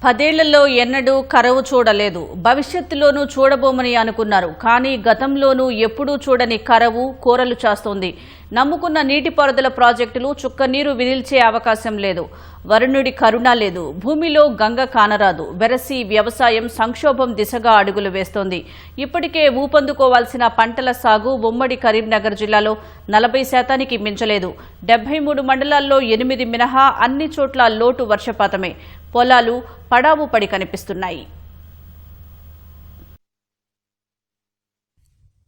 10 ఏళ్లలో ఎన్నడూ కరవు చూడలేదు, భవిష్యత్తులోనూ చూడబోమని అనుకున్నారు. కానీ గతంలోనూ ఎప్పుడూ చూడని కరవు కోరలు చాస్తోంది. నమ్ముకున్న నీటిపారుదల ప్రాజెక్టులు చుక్క నీరు విదిల్చే అవకాశం లేదు. వరుణుడి కరుణ లేదు. భూమిలో గంగ కానరాదు. వెరసి వ్యవసాయం సంక్షోభం దిశగా అడుగులు వేస్తోంది. ఇప్పటికే ఊపందుకోవాల్సిన పంటల సాగు ఉమ్మడి కరీంనగర్ జిల్లాలో 40% మించలేదు. 73 మండలాల్లో 8 మినహా అన్ని చోట్ల లోటు వర్షపాతమే. పొలాలు పడావు పడి కనిపిస్తున్నాయి.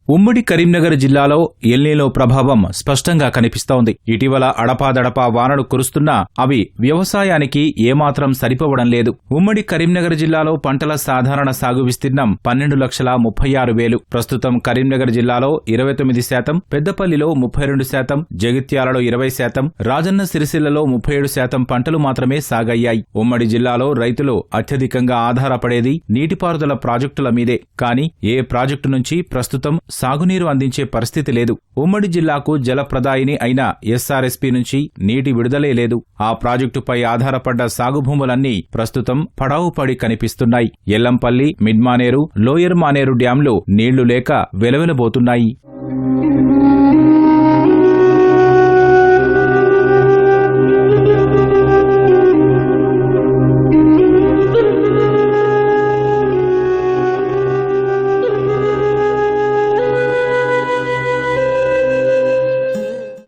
ఉమ్మడి కరీంనగర్ జిల్లాలో ఎల్నినో ప్రభావం స్పష్టంగా కనిపిస్తోంది. ఇటీవల అడపాదడపా వానలు కురుస్తున్నా అవి వ్యవసాయానికి ఏమాత్రం సరిపోవడం లేదు. ఉమ్మడి కరీంనగర్ జిల్లాలో పంటల సాధారణ సాగు విస్తీర్ణం 12,36,000. ప్రస్తుతం కరీంనగర్ జిల్లాలో 29%, పెద్దపల్లిలో 32%, జగిత్యాలలో 20%, రాజన్న సిరిసిల్లలో 37% పంటలు మాత్రమే సాగయ్యాయి. ఉమ్మడి జిల్లాలో రైతులు అత్యధికంగా ఆధారపడేది నీటిపారుదల ప్రాజెక్టుల మీదే. కానీ ఏ ప్రాజెక్టు నుంచి ప్రస్తుతం సాగునీరు అందించే పరిస్థితి లేదు. ఉమ్మడి జిల్లాకు జలప్రదాయిని అయిన ఎస్ఆర్ఎస్పీ నుంచి నీటి విడుదలే లేదు. ఆ ప్రాజెక్టుపై ఆధారపడ్డ సాగు భూములన్నీ ప్రస్తుతం పడావు పడి కనిపిస్తున్నాయి. ఎల్లంపల్లి, మిడ్మానేరు, లోయర్ మానేరు డ్యాంలు నీళ్లు లేక వెలవెలబోతున్నాయి.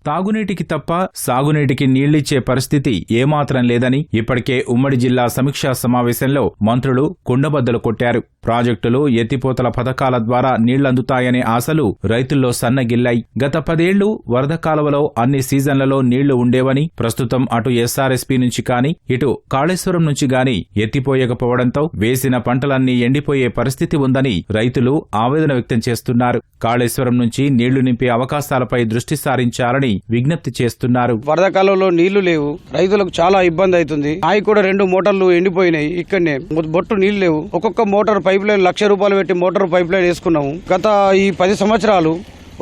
తాగునీటికి తప్ప సాగునీటికి నీళ్లిచ్చే పరిస్థితి ఏమాత్రం లేదని ఇప్పటికే ఉమ్మడి జిల్లా సమీక్షా సమావేశంలో మంత్రులు కుండబద్దలు కొట్టారు. ప్రాజెక్టులు, ఎత్తిపోతల పథకాల ద్వారా నీళ్లందుతాయనే ఆశలు రైతుల్లో సన్నగిల్లాయి. గత 10 ఏళ్లు వరద కాలువలో అన్ని సీజన్లలో నీళ్లు ఉండేవని, ప్రస్తుతం అటు ఎస్ఆర్ఎస్పీ నుంచి గాని ఇటు కాళేశ్వరం నుంచి గాని ఎత్తిపోయకపోవడంతో వేసిన పంటలన్నీ ఎండిపోయే పరిస్థితి ఉందని రైతులు ఆవేదన వ్యక్తం చేస్తున్నారు. కాళేశ్వరం నుంచి నీళ్లు నింపే అవకాశాలపై దృష్టి సారించాలని విజ్ఞప్తి చేస్తున్నారు. వరద కాలంలో నీళ్లు లేవు, రైతులకు చాలా ఇబ్బంది అవుతుంది. నాయి కూడా 2 మోటార్లు ఎండిపోయినాయి. ఇక్కడనే బొట్టు నీళ్లు లేవు. ఒక్కొక్క మోటార్ పైప్ లైన్ ₹1,00,000 పెట్టి మోటార్ పైప్ లైన్ వేసుకున్నాము. గత ఈ 10 సంవత్సరాలు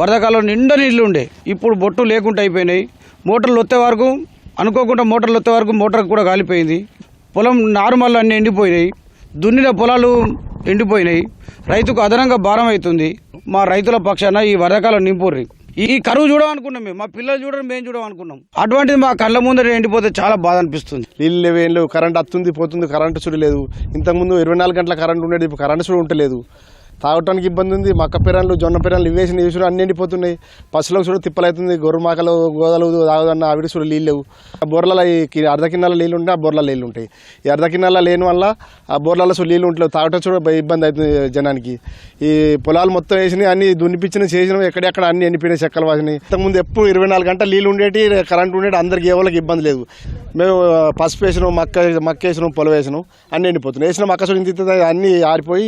వరదకాలం నిండా నీళ్లు ఉండే, ఇప్పుడు బొట్టు లేకుండా అయిపోయినాయి. మోటార్లు వచ్చే వరకు అనుకోకుండా మోటార్ కూడా కాలిపోయింది. పొలం నార్మల్ అన్ని ఎండిపోయినాయి. దున్నిన పొలాలు ఎండిపోయినాయి. రైతుకు అదనంగా భారం అవుతుంది. మా రైతుల పక్షాన ఈ వరదకాలం నింపుర్రి. ఈ కరువు చూడమనుకున్నాం మేము, మా పిల్లలు చూడడం మేము చూడమనుకున్నాం. అటువంటిది మా కళ్ళ ముందర ఎండిపోతే చాలా బాధ అనిపిస్తుంది. నీళ్ళు లేవు, ఏం లేవు. కరెంట్ వస్తుంది పోతుంది, కరెంటు చుడి లేదు. ఇంతకుముందు 24 గంటల కరెంట్ ఉండేది, ఇప్పుడు కరెంటు చుడి ఉంటలేదు. తాగటానికి ఇబ్బంది ఉంది. మక్క పెరాలు, జొన్న పెరాలు ఇవేసిన ఇవి అన్ని ఎండిపోతున్నాయి. పశువులకు చూడ తిప్పలవుతుంది. గొర్రె మాకలు, గోదలు తాగదన్న అవి చూడ నీళ్ళు లేవు. ఆ బోర్లలో అర్ధ కిన్నాల నీళ్ళు ఉంటే ఆ బోర్లలో నీళ్ళు ఉంటాయి. ఈ అర్ధ కిన్నాల లేని వల్ల ఆ బోర్లలో చూడ నీళ్ళు ఉంటాయి. తాగటం చూడ ఇబ్బంది అవుతుంది జనానికి. ఈ పొలాలు మొత్తం వేసినాయి, అన్ని దున్నిపించిన చేసినాం, ఎక్కడెక్కడ అన్ని ఎండిపోయినాయి, చెక్కలు వాసినాయి. ఇంతకుముందు ఎప్పుడు 24 గంటలు నీళ్ళు ఉండేటి, కరెంట్ ఉండేటి, అందరికి ఎవరికి ఇబ్బంది లేదు. మేము పసుపు వేసినాం, మక్క వేసినాం, పొలం వేసినాం, అన్ని ఎండిపోతున్నాయి. వేసిన మక్క చూడ ఇంత అన్ని ఆరిపోయి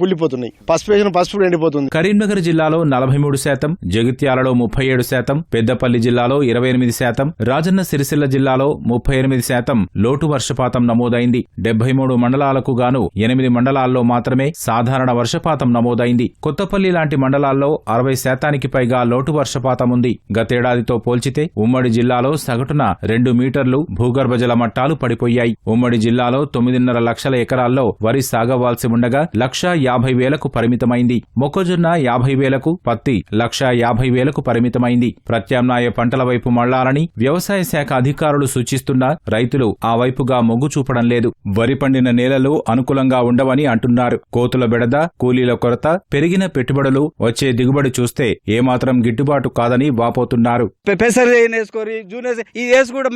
కుళ్ళిపోతున్నాయి. పసుపు ఎండిపోతుంది. కరీంనగర్ జిల్లాలో 43%, జగిత్యాలలో 37%, పెద్దపల్లి జిల్లాలో 28%, రాజన్న సిరిసిల్ల జిల్లాలో 38% లోటు వర్షపాతం నమోదైంది. 73 మండలాలకు గాను 8 మండలాల్లో మాత్రమే సాధారణ వర్షపాతం నమోదైంది. కొత్తపల్లి లాంటి మండలాల్లో 60% పైగా లోటు వర్షపాతం ఉంది. గతేడాదితో పోల్చితే ఉమ్మడి జిల్లాలో సగటున 2 మీటర్లు భూగర్భ జల మట్టాలు పడిపోయాయి. ఉమ్మడి జిల్లాలో 9.5 లక్షల ఎకరాల్లో వరి సాగవాల్సి ఉండగా 1,50,000కు పరిమితమైంది. మొక్కజొన్న 50,000కు, పత్తి 1,50,000కు పరిమితమైంది. ప్రత్యామ్నాయ పంటల వైపు మళ్లాలని వ్యవసాయ శాఖ అధికారులు సూచిస్తున్నా రైతులు ఆ వైపుగా మొగ్గు చూపడం లేదు. వరి పండిన నేలలు అనుకూలంగా ఉండవని అంటున్నారు. కోతుల బెడద, కూలీల కొరత, పెరిగిన పెట్టుబడులు, వచ్చే దిగుబడి చూస్తే ఏమాత్రం గిట్టుబాటు కాదని వాపోతున్నారు.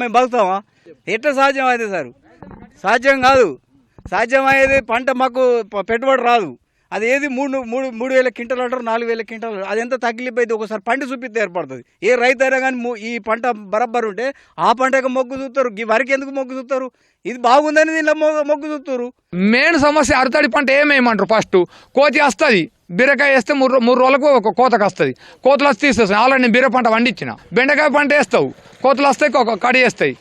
మేము బతుకుతామా? ఎట్లా సాధ్యం అయితే సార్? సాధ్యం కాదు. సాధ్యం అయ్యేది పంట మాకు పెట్టుబడి రాదు. అది ఏది 3,000 క్వింటాలు అంటారు, 4,000 క్వింటాలు. అది ఎంత తగ్గిపోయింది ఒకసారి పంట చూపిస్తే ఏర్పడుతుంది. ఏ రైతు అయినా కానీ ఈ పంట బరబ్బర్ ఉంటే ఆ పంటకు మొగ్గు చూస్తారు. ఈ వరికి ఎందుకు మొగ్గు చూస్తారు? ఇది బాగుందని దీనిలో మొగ్గు చూస్తారు. మెయిన్ సమస్య అరతడి పంట ఏమేయమంటారు? ఫస్ట్ కోతి వస్తుంది, బీరకాయ వేస్తే 3 రోజులకు ఒక కోతకు వస్తుంది. కోతలు వస్తే తీసేస్తాయి. ఆల్రెడీ నేను బీర పంట వండించిన. బెండకాయ పంట వేస్తావు, కోతలు వస్తాయి, కడి వేస్తాయి.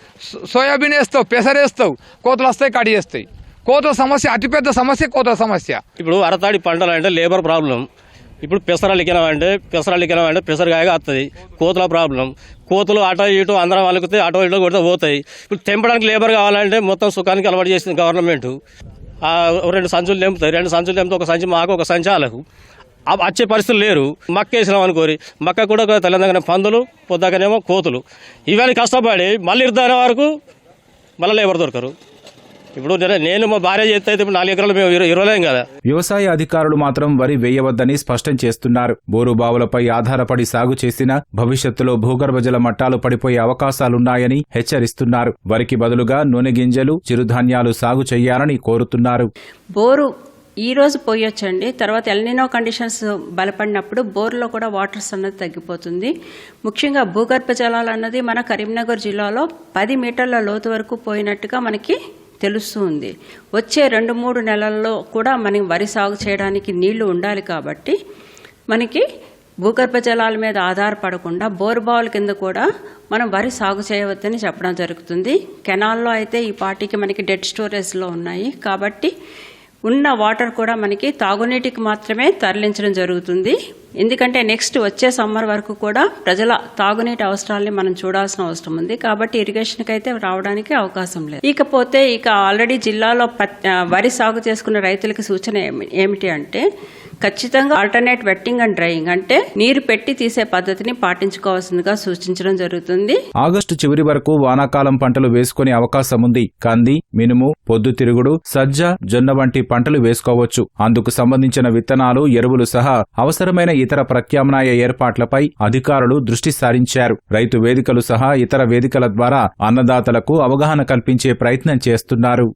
సోయాబీన్ వేస్తావు, పెసరు వేస్తావు, కోతలు వస్తాయి, కడి వేస్తాయి. కోతల సమస్య అతిపెద్ద సమస్య, కోతల సమస్య. ఇప్పుడు అరతాడి పంటలు అంటే లేబర్ ప్రాబ్లం. ఇప్పుడు పెసరాలికినామంటే పెసరకాయగా వస్తుంది. కోతుల ప్రాబ్లం. కోతులు అటో ఇటు అందరం అలుకుతాయి, అటో ఇటో కొడితే పోతాయి. ఇప్పుడు తెంపడానికి లేబర్ కావాలంటే మొత్తం సుఖానికి అలవాటు చేసింది గవర్నమెంట్. 2 సంచులు తెంపుతాయి, 2 సంచులు తెంపితే ఒక సంచి మాకు ఒక సంచి వాళ్ళకు వచ్చే పరిస్థితులు లేరు. మక్క వేసినాం అనుకోరి, మక్క కూడా తెలంగాణ పందులు, పొద్దాకనేమో కోతులు, ఇవన్నీ కష్టపడి మళ్ళీ ఇర్దానే వరకు మళ్ళీ లేబర్ దొరకరు. ఇప్పుడు నేను మా భార్య చేస్తే ఇప్పుడు 4 ఎకరాలు మేము ఇరవలేం కదా. వ్యవసాయ అధికారులు మాత్రం వరి వేయవద్దని స్పష్టం చేస్తున్నారు. బోరు బావులపై ఆధారపడి సాగు చేసిన భవిష్యత్తులో భూగర్భ జల మట్టాలు పడిపోయే అవకాశాలున్నాయని హెచ్చరిస్తున్నారు. వరికి బదులుగా నూనె గింజలు, చిరుధాన్యాలు సాగు చేయాలని కోరుతున్నారు. బోరు ఈ రోజు పోయొచ్చండి, తర్వాత ఎల్నినో కండిషన్స్ బలపడినప్పుడు బోర్లో కూడా వాటర్స్ అన్నది తగ్గిపోతుంది. ముఖ్యంగా భూగర్భ జలాలు అన్నది మన కరీంనగర్ జిల్లాలో 10 మీటర్ల లోతు వరకు పోయినట్టుగా మనకి తెలుస్తుంది. వచ్చే 2-3 నెలల్లో కూడా మనం వరి సాగు చేయడానికి నీళ్లు ఉండాలి. కాబట్టి మనకి భూగర్భ జలాల మీద ఆధారపడకుండా బోరుబావుల కింద కూడా మనం వరి సాగు చేయవద్దని చెప్పడం జరుగుతుంది. కెనాల్లో అయితే ఈ పార్టీకి మనకి డెడ్ స్టోరేజ్లో ఉన్నాయి. కాబట్టి ఉన్న వాటర్ కూడా మనకి తాగునీటికి మాత్రమే తరలించడం జరుగుతుంది. ఎందుకంటే నెక్స్ట్ వచ్చే సమ్మర్ వరకు కూడా ప్రజల తాగునీటి అవసరాలని మనం చూడాల్సిన అవసరం ఉంది. కాబట్టి ఇరిగేషన్కి అయితే రావడానికి అవకాశం లేదు. ఇకపోతే ఆల్రెడీ జిల్లాలో వరి సాగు చేసుకున్న రైతులకి సూచన ఏమిటి అంటే ఖచ్చితంగా ఆల్టర్నేట్ వెట్టింగ్ అండ్ డ్రైయింగ్, అంటే నీరు పెట్టి తీసే పద్ధతిని పాటించుకోవాల్సిందిగా సూచించడం జరుగుతుంది. ఆగస్టు చివరి వరకు వానాకాలం పంటలు వేసుకునే అవకాశం ఉంది. కంది, మినుము, పొద్దుతిరుగుడు, సజ్జ, జొన్న వంటి పంటలు వేసుకోవచ్చు. అందుకు సంబంధించిన విత్తనాలు, ఎరువులు సహా అవసరమైన ఇతర ప్రత్యామ్నాయ ఏర్పాట్లపై అధికారులు దృష్టి సారించారు. రైతు వేదికలు సహా ఇతర వేదికల ద్వారా అన్నదాతలకు అవగాహన కల్పించే ప్రయత్నం చేస్తున్నారు.